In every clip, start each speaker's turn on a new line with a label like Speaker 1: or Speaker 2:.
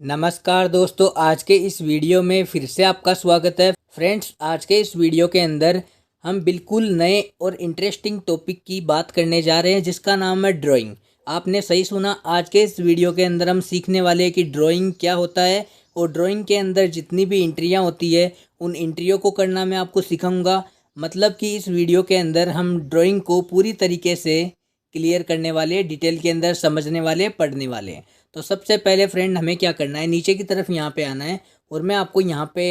Speaker 1: नमस्कार दोस्तों, आज के इस वीडियो में फिर से आपका स्वागत है। फ्रेंड्स, आज के इस वीडियो के अंदर हम बिल्कुल नए और इंटरेस्टिंग टॉपिक की बात करने जा रहे हैं जिसका नाम है ड्राइंग। आपने सही सुना, आज के इस वीडियो के अंदर हम सीखने वाले हैं कि ड्राइंग क्या होता है और ड्राइंग के अंदर जितनी भी एंट्रियाँ होती है उन एंट्रियों को करना मैं आपको सिखाऊंगा। मतलब कि इस वीडियो के अंदर हम ड्राइंग को पूरी तरीके से क्लियर करने वाले, डिटेल के अंदर समझने वाले, पढ़ने वाले हैं। तो सबसे पहले फ्रेंड हमें क्या करना है, नीचे की तरफ यहाँ पे आना है और मैं आपको यहाँ पे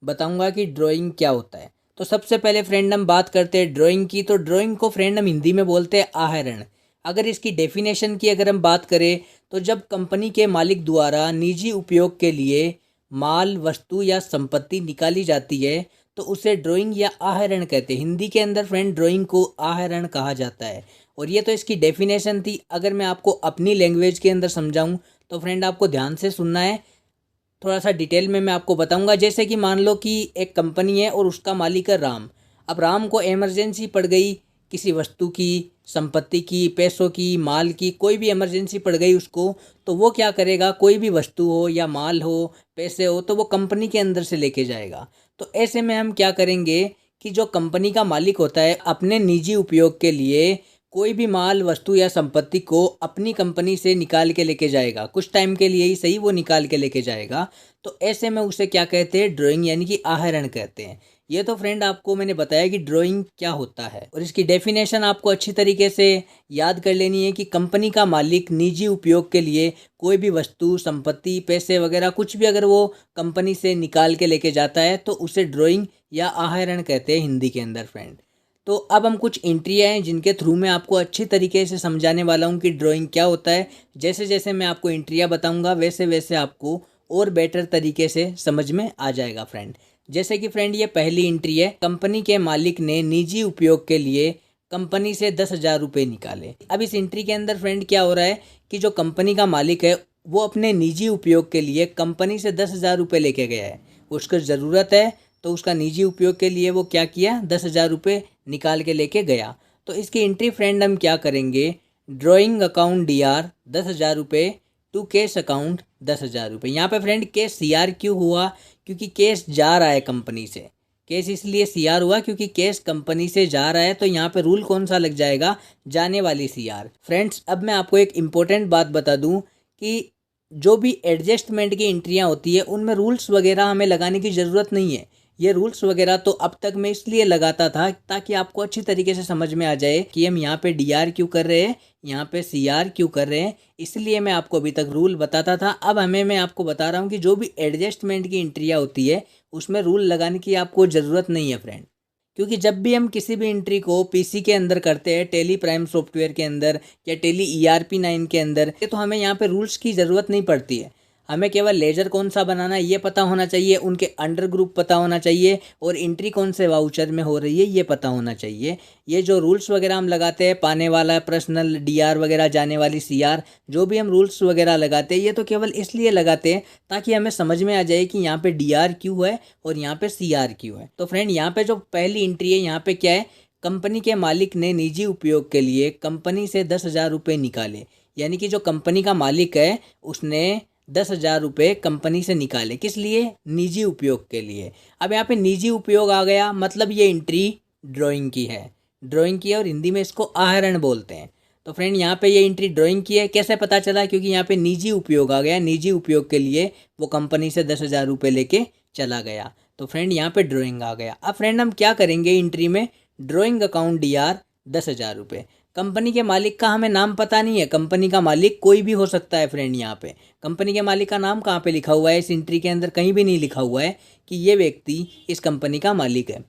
Speaker 1: बताऊँगा कि ड्राइंग क्या होता है। तो सबसे पहले फ्रेंड हम बात करते हैं ड्राइंग की। तो ड्राइंग को फ्रेंड हम हिंदी में बोलते हैं आहरण। अगर इसकी डेफिनेशन की अगर हम बात करें तो जब कंपनी के मालिक द्वारा निजी उपयोग के लिए माल, वस्तु या संपत्ति निकाली जाती है तो उसे ड्राइंग या आहरण कहते हैं। हिंदी के अंदर फ्रेंड ड्राइंग को आहरण कहा जाता है। और ये तो इसकी डेफिनेशन थी। अगर मैं आपको अपनी लैंग्वेज के अंदर समझाऊं तो फ्रेंड आपको ध्यान से सुनना है, थोड़ा सा डिटेल में मैं आपको बताऊंगा। जैसे कि मान लो कि एक कंपनी है और उसका मालिक है राम। अब राम को इमरजेंसी पड़ गई, किसी वस्तु की, संपत्ति की, पैसों की, माल की, कोई भी इमरजेंसी पड़ गई उसको, तो वो क्या करेगा, कोई भी वस्तु हो या माल हो, पैसे हो, तो वो कंपनी के अंदर से लेके जाएगा। तो ऐसे में हम क्या करेंगे कि जो कंपनी का मालिक होता है अपने निजी उपयोग के लिए कोई भी माल, वस्तु या संपत्ति को अपनी कंपनी से निकाल के लेके जाएगा। कुछ टाइम के लिए ही सही, वो निकाल के लेके जाएगा। तो ऐसे में उसे क्या कहते हैं, ड्राइंग यानी कि आहरण कहते हैं। ये तो फ्रेंड आपको मैंने बताया कि ड्राइंग क्या होता है और इसकी डेफिनेशन आपको अच्छी तरीके से याद कर लेनी है कि कंपनी का मालिक निजी उपयोग के लिए कोई भी वस्तु, संपत्ति, पैसे वगैरह कुछ भी अगर वो कंपनी से निकाल के लेके जाता है तो उसे ड्राइंग या आहरण कहते हैं हिंदी के अंदर फ्रेंड। तो अब हम कुछ एंट्रियाँ हैं जिनके थ्रू मैं आपको अच्छी तरीके से समझाने वाला हूँ कि ड्राइंग क्या होता है। जैसे जैसे मैं आपको एंट्रियाँ बताऊँगा वैसे वैसे आपको और बेटर तरीके से समझ में आ जाएगा फ्रेंड। जैसे कि फ्रेंड ये पहली एंट्री है, कंपनी के मालिक ने निजी उपयोग के लिए कंपनी से 10,000 रुपये निकाले। अब इस एंट्री के अंदर फ्रेंड क्या हो रहा है कि जो कंपनी का मालिक है वो अपने निजी उपयोग के लिए कंपनी से 10,000 रुपये लेके गया है। उसको ज़रूरत है तो उसका निजी उपयोग के लिए वो क्या किया, 10,000 रुपये निकाल के लेके गया। तो इसकी एंट्री फ्रेंड हम क्या करेंगे, ड्राइंग अकाउंट DR 10,000 रुपये टू कैश अकाउंट 10,000 रुपये। यहाँ पे फ्रेंड केस CR क्यों हुआ, क्योंकि केस जा रहा है कंपनी से। केस इसलिए CR हुआ क्योंकि केस कंपनी से जा रहा है। तो यहाँ पे रूल कौन सा लग जाएगा, जाने वाली CR। फ्रेंड्स, अब मैं आपको एक इम्पोर्टेंट बात बता दूँ कि जो भी एडजस्टमेंट की एंट्रियाँ होती है उनमें रूल्स वगैरह हमें लगाने की ज़रूरत नहीं है। ये रूल्स वगैरह तो अब तक मैं इसलिए लगाता था ताकि आपको अच्छी तरीके से समझ में आ जाए कि हम यहाँ पे DR क्यों कर रहे हैं, यहाँ पे CR क्यों कर रहे हैं। इसलिए मैं आपको अभी तक रूल बताता था। अब मैं आपको बता रहा हूँ कि जो भी एडजस्टमेंट की एंट्रियाँ होती है उसमें रूल लगाने की आपको ज़रूरत नहीं है फ्रेंड। क्योंकि जब भी हम किसी भी एंट्री को PC के अंदर करते हैं, टेली प्राइम सॉफ्टवेयर के अंदर या टेली ERP9 के अंदर, तो हमें यहाँ पे रूल्स की ज़रूरत नहीं पड़ती है। हमें केवल लेजर कौन सा बनाना है ये पता होना चाहिए, उनके अंडर ग्रुप पता होना चाहिए और एंट्री कौन से वाउचर में हो रही है ये पता होना चाहिए। ये जो रूल्स वगैरह हम लगाते हैं, पाने वाला पर्सनल DR वगैरह, जाने वाली CR, जो भी हम रूल्स वगैरह लगाते हैं ये तो केवल इसलिए लगाते हैं ताकि हमें समझ में आ जाए कि यहाँ पे DR क्यों है और यहाँ पे CR क्यों है। तो फ्रेंड, यहाँ पे जो पहली एंट्री है यहाँ पे क्या है, कंपनी के मालिक ने निजी उपयोग के लिए कंपनी से 10,000 रुपये निकाले। यानी कि जो कंपनी का मालिक है उसने 10,000 रुपये कंपनी से निकाले, किस लिए, निजी उपयोग के लिए। अब यहाँ पे निजी उपयोग आ गया, मतलब ये एंट्री ड्राइंग की है। ड्राइंग की है और हिंदी में इसको आहरण बोलते हैं। तो फ्रेंड यहाँ पे ये एंट्री ड्राइंग की है। कैसे पता चला, क्योंकि यहाँ पे निजी उपयोग आ गया, निजी उपयोग के लिए वो कंपनी से 10,000 रुपये लेके चला गया। तो फ्रेंड यहाँ पे ड्राइंग आ गया। अब फ्रेंड हम क्या करेंगे एंट्री में, ड्राइंग अकाउंट DR 10,000 रुपये। कंपनी के मालिक का हमें नाम पता नहीं है, कंपनी का मालिक कोई भी हो सकता है फ्रेंड। यहाँ पे कंपनी के मालिक का नाम कहाँ पे लिखा हुआ है, इस एंट्री के अंदर कहीं भी नहीं लिखा हुआ है कि ये व्यक्ति इस कंपनी का मालिक है,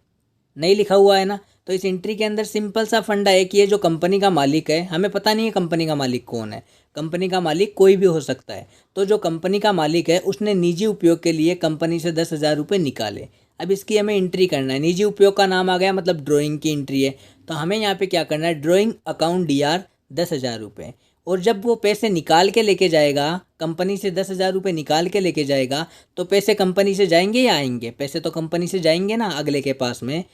Speaker 1: नहीं लिखा हुआ है ना। तो इस एंट्री के अंदर सिंपल सा फंडा है कि ये जो कंपनी का मालिक है, हमें पता नहीं है कंपनी का मालिक कौन है, कंपनी का मालिक कोई भी हो सकता है। तो जो कंपनी का मालिक है उसने निजी उपयोग के लिए कंपनी से 10,000 रुपये निकाले। अब इसकी हमें एंट्री करना है। निजी उपयोग का नाम आ गया, मतलब ड्राइंग की एंट्री है। तो हमें यहाँ पे क्या करना है, ड्राइंग अकाउंट DR 10,000 रुपये। और जब वो पैसे निकाल के लेके जाएगा, कंपनी से 10,000 रुपये निकाल के लेके जाएगा, तो पैसे कंपनी से जाएंगे या आएंगे, पैसे तो कंपनी से जाएंगे ना अगले के पास में,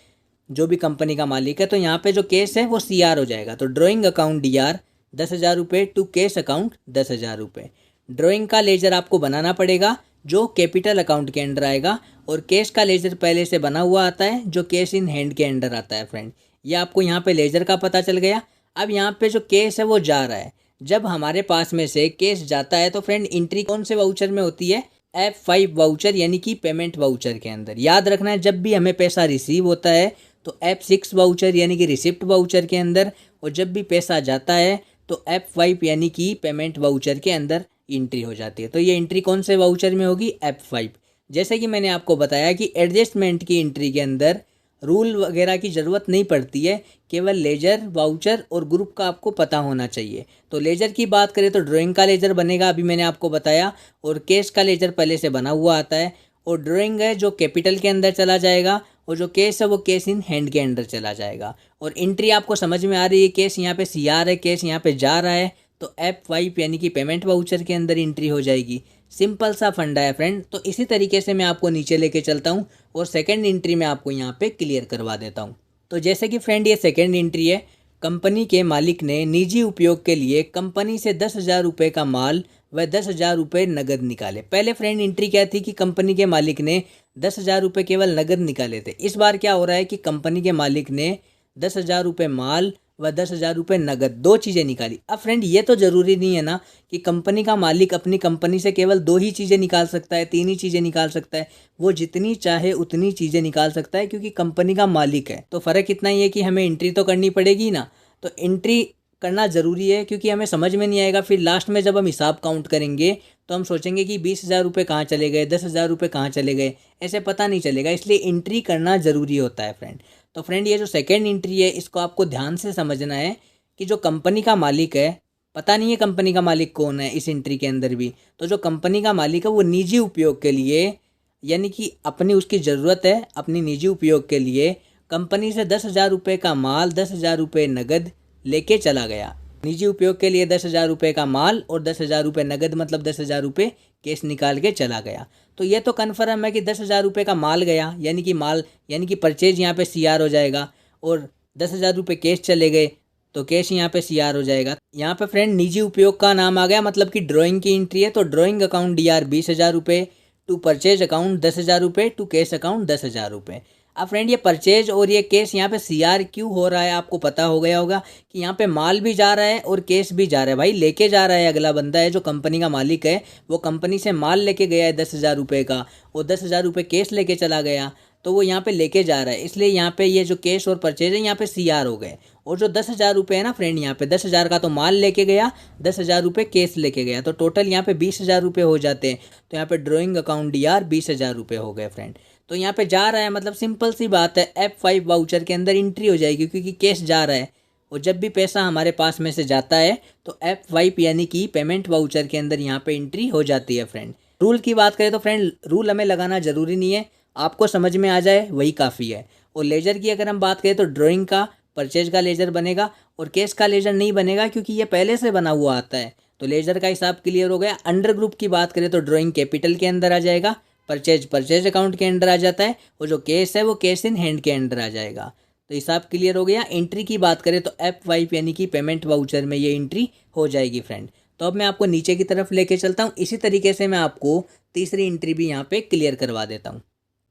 Speaker 1: जो भी कंपनी का मालिक है। तो यहाँ पे जो केस है वो CR हो जाएगा। तो ड्राइंग अकाउंट DR 10,000 रुपये टू कैश अकाउंट 10,000 रुपये। ड्राइंग का लेजर आपको बनाना पड़ेगा जो कैपिटल अकाउंट के अंडर आएगा, और कैश का लेजर पहले से बना हुआ आता है जो कैश इन हैंड के अंडर आता है फ्रेंड। ये आपको यहाँ पे लेजर का पता चल गया। अब यहाँ पे जो कैश है वो जा रहा है, जब हमारे पास में से कैश जाता है तो फ्रेंड एंट्री कौन से वाउचर में होती है? F5 वाउचर यानी कि पेमेंट वाउचर के अंदर। याद रखना है जब भी हमें पैसा रिसीव होता है तो F6 वाउचर यानी कि रिसिप्ट वाउचर के अंदर, और जब भी पैसा जाता है तो F5 यानी कि पेमेंट वाउचर के अंदर एंट्री हो जाती है। तो ये एंट्री कौन से वाउचर में होगी? F5। जैसे कि मैंने आपको बताया कि एडजस्टमेंट की एंट्री के अंदर रूल वगैरह की ज़रूरत नहीं पड़ती है, केवल लेजर, वाउचर और ग्रुप का आपको पता होना चाहिए। तो लेजर की बात करें तो ड्राइंग का लेजर बनेगा, अभी मैंने आपको बताया, और कैश का लेजर पहले से बना हुआ आता है, और ड्राइंग है जो कैपिटल के अंदर चला जाएगा, और जो कैश है वो कैश इन हैंड के अंदर चला जाएगा। और एंट्री आपको समझ में आ रही है, कैश यहाँ पे CR है, कैश यहाँ पे जा रहा है, तो F5 यानी कि पेमेंट वाउचर के अंदर एंट्री हो जाएगी। सिंपल सा फंडा है फ्रेंड। तो इसी तरीके से मैं आपको नीचे लेके चलता हूँ और सेकंड एंट्री में आपको यहाँ पे क्लियर करवा देता हूँ। तो जैसे कि फ्रेंड ये सेकंड एंट्री है, कंपनी के मालिक ने निजी उपयोग के लिए कंपनी से 10,000 रुपये का माल व 10,000 रुपये नगद निकाले। पहले फ्रेंड एंट्री क्या थी कि कंपनी के मालिक ने 10,000 रुपये केवल नगद निकाले थे। इस बार क्या हो रहा है कि कंपनी के मालिक ने 10,000 रुपये माल व 10,000 रुपये नगद, दो चीज़ें निकाली। अब फ्रेंड ये तो ज़रूरी नहीं है ना कि कंपनी का मालिक अपनी कंपनी से केवल दो ही चीज़ें निकाल सकता है, तीन ही चीज़ें निकाल सकता है। वो जितनी चाहे उतनी चीज़ें निकाल सकता है क्योंकि कंपनी का मालिक है। तो फ़र्क इतना ही है कि हमें एंट्री तो करनी पड़ेगी ना, तो एंट्री करना ज़रूरी है क्योंकि हमें समझ में नहीं आएगा। फिर लास्ट में जब हम हिसाब काउंट करेंगे तो हम सोचेंगे कि 20,000 रुपये कहाँ चले गए, 10,000 रुपये कहाँ चले गए, ऐसे पता नहीं चलेगा। इसलिए एंट्री करना ज़रूरी होता है फ्रेंड। तो फ्रेंड ये जो सेकेंड एंट्री है इसको आपको ध्यान से समझना है कि जो कंपनी का मालिक है, पता नहीं है कंपनी का मालिक कौन है इस एंट्री के अंदर भी, तो जो कंपनी का मालिक है वो निजी उपयोग के लिए, यानी कि अपनी उसकी ज़रूरत है, अपनी निजी उपयोग के लिए कंपनी से 10,000 रुपये का माल, 10,000 रुपये नगद लेके चला गया। निजी उपयोग के लिए 10,000 रुपये का माल और 10,000 रुपये नगद, मतलब 10,000 रुपये कैश निकाल के चला गया। तो ये तो कन्फर्म है कि 10,000 रुपये का माल गया, यानी कि माल यानी कि परचेज यहाँ पे CR हो जाएगा, और 10,000 रुपये कैश चले गए तो कैश यहाँ पे CR हो जाएगा। यहाँ पे फ्रेंड निजी उपयोग का नाम आ गया, मतलब कि ड्राइंग की एंट्री है। तो ड्राइंग अकाउंट DR 20,000 रुपये, टू परचेज अकाउंट 10,000 रुपये, टू कैश अकाउंट 10,000 रुपये। अब फ्रेंड ये परचेज और ये कैश यहाँ पे CR क्यों हो रहा है, आपको पता हो गया होगा कि यहाँ पे माल भी जा रहा है और कैश भी जा रहा है। भाई लेके जा रहा है, अगला बंदा है जो कंपनी का मालिक है, वो कंपनी से माल लेके गया है 10,000 रुपये का, और 10,000 रुपये कैश लेके चला गया, तो वो यहाँ पे लेके जा रहा है। इसलिए यहाँ पे ये जो कैश और परचेज है यहाँ पे CR हो गए। और जो 10,000 रुपये है ना फ्रेंड, यहाँ पे 10,000 का तो माल लेके गया, 10,000 रुपये कैश लेके गया, तो टोटल यहाँ पे 20,000 रुपये हो जाते हैं। तो यहाँ पे ड्राइंग अकाउंट DR 20,000 रुपये हो गए फ्रेंड। तो यहाँ पे जा रहा है, मतलब सिंपल सी बात है, F5 वाउचर के अंदर एंट्री हो जाएगी क्योंकि कैश जा रहा है, और जब भी पैसा हमारे पास में से जाता है तो F5 यानी कि पेमेंट वाउचर के अंदर यहाँ पे एंट्री हो जाती है फ्रेंड। रूल की बात करें तो फ्रेंड रूल हमें लगाना ज़रूरी नहीं है, आपको समझ में आ जाए वही काफ़ी है। और लेजर की अगर हम बात करें तो ड्राइंग का, परचेज का लेजर बनेगा और कैश का लेजर नहीं बनेगा क्योंकि ये पहले से बना हुआ आता है। तो लेजर का हिसाब क्लियर हो गया। अंडर ग्रुप की बात करें तो ड्राइंग कैपिटल के अंदर आ जाएगा, परचेज अकाउंट के अंडर आ जाता है, और जो कैश है वो कैश इन हैंड के अंडर आ जाएगा। तो हिसाब क्लियर हो गया। एंट्री की बात करें तो F5 यानी कि पेमेंट वाउचर में ये एंट्री हो जाएगी फ्रेंड। तो अब मैं आपको नीचे की तरफ लेके चलता हूँ। इसी तरीके से मैं आपको तीसरी एंट्री भी यहाँ पे क्लियर करवा देता हूँ।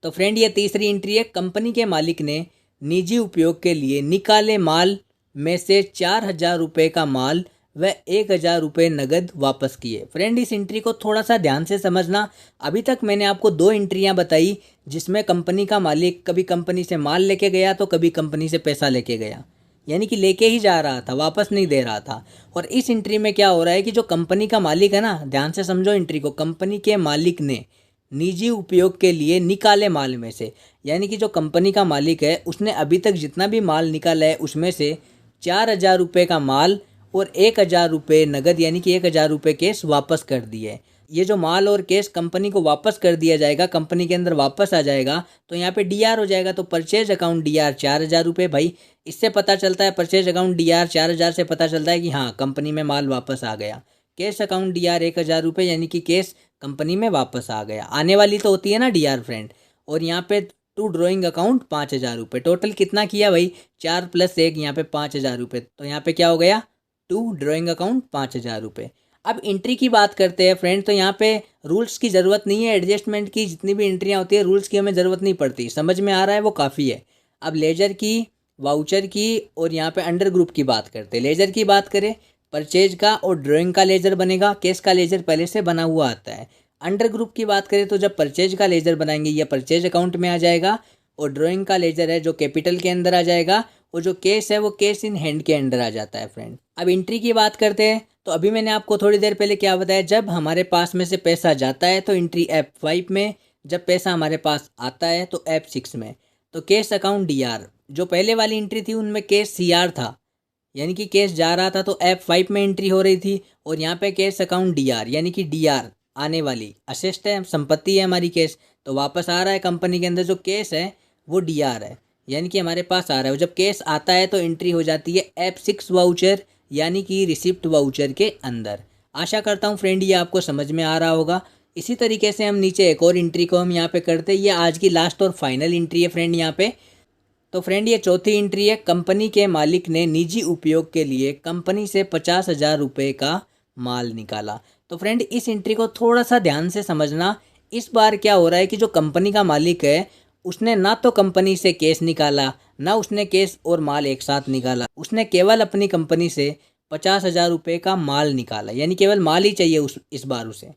Speaker 1: तो फ्रेंड ये तीसरी एंट्री है, कंपनी के मालिक ने निजी उपयोग के लिए निकाले माल में से 4,000 रुपये का माल व 1,000 रुपये नगद वापस किए। फ्रेंड इस एंट्री को थोड़ा सा ध्यान से समझना। अभी तक मैंने आपको दो एंट्रियां बताई जिसमें कंपनी का मालिक कभी कंपनी से माल लेके गया तो कभी कंपनी से पैसा लेके गया, यानी कि लेके ही जा रहा था, वापस नहीं दे रहा था। और इस एंट्री में क्या हो रहा है कि जो कंपनी का मालिक है ना, ध्यान से समझो एंट्री को, कंपनी के मालिक ने निजी उपयोग के लिए निकाले माल में से, यानी कि जो कंपनी का मालिक है उसने अभी तक जितना भी माल निकाला है उसमें से 4,000 रुपये का माल और 1,000 रुपये नगद, यानी कि 1,000 रुपये कैश वापस कर दिए। ये जो माल और कैश कंपनी को वापस कर दिया जाएगा, कंपनी के अंदर वापस आ जाएगा, तो यहाँ पे DR हो जाएगा। तो परचेज अकाउंट DR 4,000 रुपये। भाई इससे पता चलता है, परचेज अकाउंट DR 4,000 से पता चलता है कि हाँ कंपनी में माल वापस आ गया। कैश अकाउंट DR 1,000 रुपये, यानी कि कैश कंपनी में वापस आ गया। आने वाली तो होती है ना DR फ्रेंड। और यहाँ पे टू ड्राइंग अकाउंट 5,000 रुपये। टोटल कितना किया भाई, 4 + 1, यहाँ पे 5,000 रुपये। तो यहाँ पे क्या हो गया, टू ड्राइंग अकाउंट 5,000 रुपये। अब एंट्री की बात करते हैं फ्रेंड, तो यहाँ पे रूल्स की ज़रूरत नहीं है, एडजस्टमेंट की जितनी भी एंट्रियाँ होती है रूल्स की हमें ज़रूरत नहीं पड़ती, समझ में आ रहा है, वो काफ़ी है। अब लेजर की, वाउचर की और यहाँ पे अंडर ग्रुप की बात करते हैं। लेजर की बात करें, परचेज का और ड्राइंग का लेजर बनेगा, केस का लेजर पहले से बना हुआ आता है। अंडर ग्रुप की बात करें तो जब परचेज का लेजर बनाएंगे ये परचेज अकाउंट में आ जाएगा, और ड्राइंग का लेजर है जो कैपिटल के अंदर आ जाएगा, और जो केस है वो केस इन हैंड के अंडर आ जाता है फ्रेंड। अब एंट्री की बात करते हैं, तो अभी मैंने आपको थोड़ी देर पहले क्या बताया, जब हमारे पास में से पैसा जाता है तो एंट्री F5 में, जब पैसा हमारे पास आता है तो F6 में। तो केस अकाउंट DR, जो पहले वाली एंट्री थी उनमें केस CR था, यानी कि केस जा रहा था तो F5 में एंट्री हो रही थी, और यहाँ पे केस अकाउंट DR यानी कि DR आने वाली असेस्ट है, संपत्ति है हमारी, केस तो वापस आ रहा है कंपनी के अंदर, जो केस है वो DR है यानी कि हमारे पास आ रहा है। जब केस आता है तो एंट्री हो जाती है F6 वाउचर यानी कि रिसिप्ट वाउचर के अंदर। आशा करता हूँ फ्रेंड ये आपको समझ में आ रहा होगा। इसी तरीके से हम नीचे एक और एंट्री को हम यहाँ पे करते हैं, ये आज की लास्ट और फाइनल एंट्री है फ्रेंड यहाँ पे। तो फ्रेंड ये चौथी एंट्री है, कंपनी के मालिक ने निजी उपयोग के लिए कंपनी से 50,000 रुपये का माल निकाला। तो फ्रेंड इस एंट्री को थोड़ा सा ध्यान से समझना। इस बार क्या हो रहा है कि जो कंपनी का मालिक है उसने ना तो कंपनी से केस निकाला, ना उसने केस और माल एक साथ निकाला, उसने केवल अपनी कंपनी से 50,000 रुपये का माल निकाला, यानी केवल माल ही चाहिए इस बार उसे,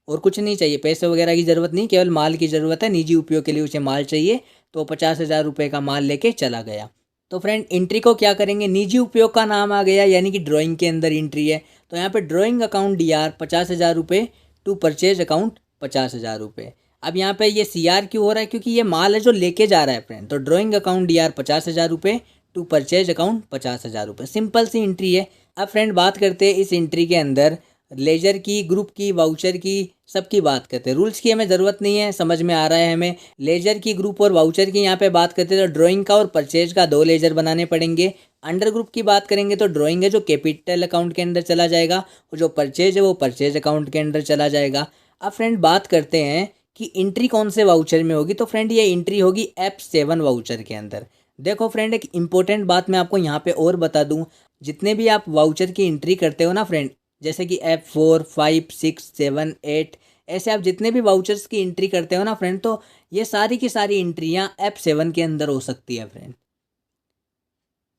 Speaker 1: और कुछ नहीं चाहिए, पैसे वगैरह की ज़रूरत नहीं, केवल माल की ज़रूरत है, निजी उपयोग के लिए उसे माल चाहिए। तो 50,000 रुपये का माल लेके चला गया। तो फ्रेंड एंट्री को क्या करेंगे, निजी उपयोग का नाम आ गया यानी कि ड्राइंग के अंदर एंट्री है, तो यहाँ पे ड्राइंग अकाउंट DR 50,000 रुपये टू परचेज अकाउंट 50,000 रुपये। अब यहाँ पे ये CR क्यों हो रहा है, क्योंकि ये माल है जो लेके जा रहा है फ्रेंड। तो ड्राइंग अकाउंट DR 50,000 रुपये टू परचेज अकाउंट 50,000 रुपये, सिंपल सी एंट्री है। अब फ्रेंड बात करते हैं इस एंट्री के अंदर लेजर की, ग्रुप की, वाउचर की, सबकी बात करते हैं। रूल्स की हमें ज़रूरत नहीं है, समझ में आ रहा है हमें। लेजर की, ग्रुप और वाउचर की यहाँ पे बात करते हैं तो ड्राइंग का और परचेज का 2 लेजर बनाने पड़ेंगे। अंडर ग्रुप की बात करेंगे तो ड्राइंग है जो कैपिटल अकाउंट के अंदर चला जाएगा, और जो परचेज है वो परचेज अकाउंट के अंदर चला जाएगा। अब फ्रेंड बात करते हैं कि एंट्री कौन से वाउचर में होगी, तो फ्रेंड ये एंट्री होगी F7 वाउचर के अंदर। देखो फ्रेंड एक इंपॉर्टेंट बात मैं आपको यहाँ पे और बता दूँ, जितने भी आप वाउचर की एंट्री करते हो ना फ्रेंड, जैसे कि F4, 5, 6, 7, 8, ऐसे आप जितने भी वाउचर्स की एंट्री करते हो ना फ्रेंड, तो ये सारी की सारी एंट्रियाँ F7 के अंदर हो सकती है फ्रेंड।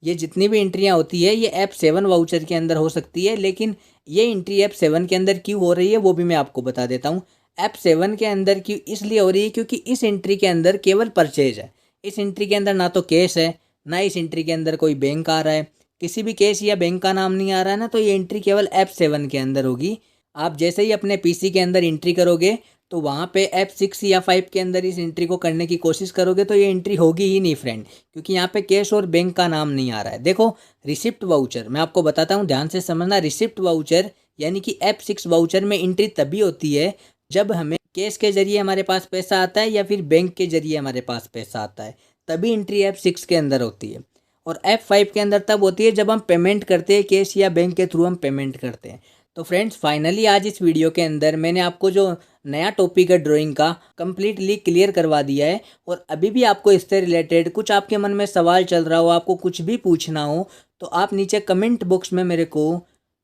Speaker 1: ये जितनी भी एंट्रियाँ होती है ये F7 वाउचर के अंदर हो सकती है, लेकिन ये एंट्री F7 के अंदर क्यों हो रही है वो भी मैं आपको बता देता हूँ। F7 के अंदर क्यों इसलिए हो रही है क्योंकि इस एंट्री के अंदर केवल परचेज है। इस एंट्री के अंदर ना तो केस है, ना इस एंट्री के अंदर कोई बैंक आ रहा है, किसी भी केस या बैंक का नाम नहीं आ रहा है ना, तो ये एंट्री केवल F7 के अंदर होगी। आप जैसे ही अपने PC के अंदर एंट्री करोगे तो वहाँ पे F6 या 5 के अंदर इस एंट्री को करने की कोशिश करोगे तो ये एंट्री होगी ही नहीं फ्रेंड, क्योंकि यहाँ पे कैश और बैंक का नाम नहीं आ रहा है। देखो रिसिप्ट वाउचर मैं आपको बताता हूँ, ध्यान से समझना। रिसिप्ट वाउचर यानी कि F6 वाउचर में एंट्री तभी होती है जब हमें कैश के जरिए हमारे पास पैसा आता है या फिर बैंक के जरिए हमारे पास पैसा आता है, तभी एंट्री F6 के अंदर होती है। और F5 के अंदर तब होती है जब हम पेमेंट करते हैं, कैश या बैंक के थ्रू हम पेमेंट करते हैं। तो फ्रेंड्स फाइनली आज इस वीडियो के अंदर मैंने आपको जो नया टॉपिक है ड्राइंग का कंप्लीटली क्लियर करवा दिया है। और अभी भी आपको इससे रिलेटेड कुछ आपके मन में सवाल चल रहा हो, आपको कुछ भी पूछना हो, तो आप नीचे कमेंट बॉक्स में मेरे को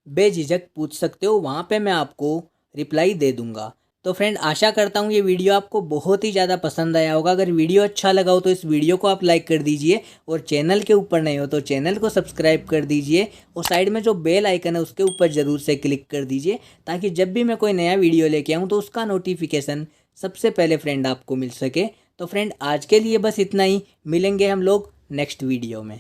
Speaker 1: बेझिझक पूछ सकते हो, वहाँ पे मैं आपको रिप्लाई दे दूँगा। तो फ्रेंड आशा करता हूँ ये वीडियो आपको बहुत ही ज़्यादा पसंद आया होगा। अगर वीडियो अच्छा लगा हो तो इस वीडियो को आप लाइक कर दीजिए, और चैनल के ऊपर नहीं हो तो चैनल को सब्सक्राइब कर दीजिए, और साइड में जो बेल आइकन है उसके ऊपर ज़रूर से क्लिक कर दीजिए, ताकि जब भी मैं कोई नया वीडियो लेके आऊँ तो उसका नोटिफिकेशन सबसे पहले फ्रेंड आपको मिल सके। तो फ्रेंड आज के लिए बस इतना ही, मिलेंगे हम लोग नेक्स्ट वीडियो में।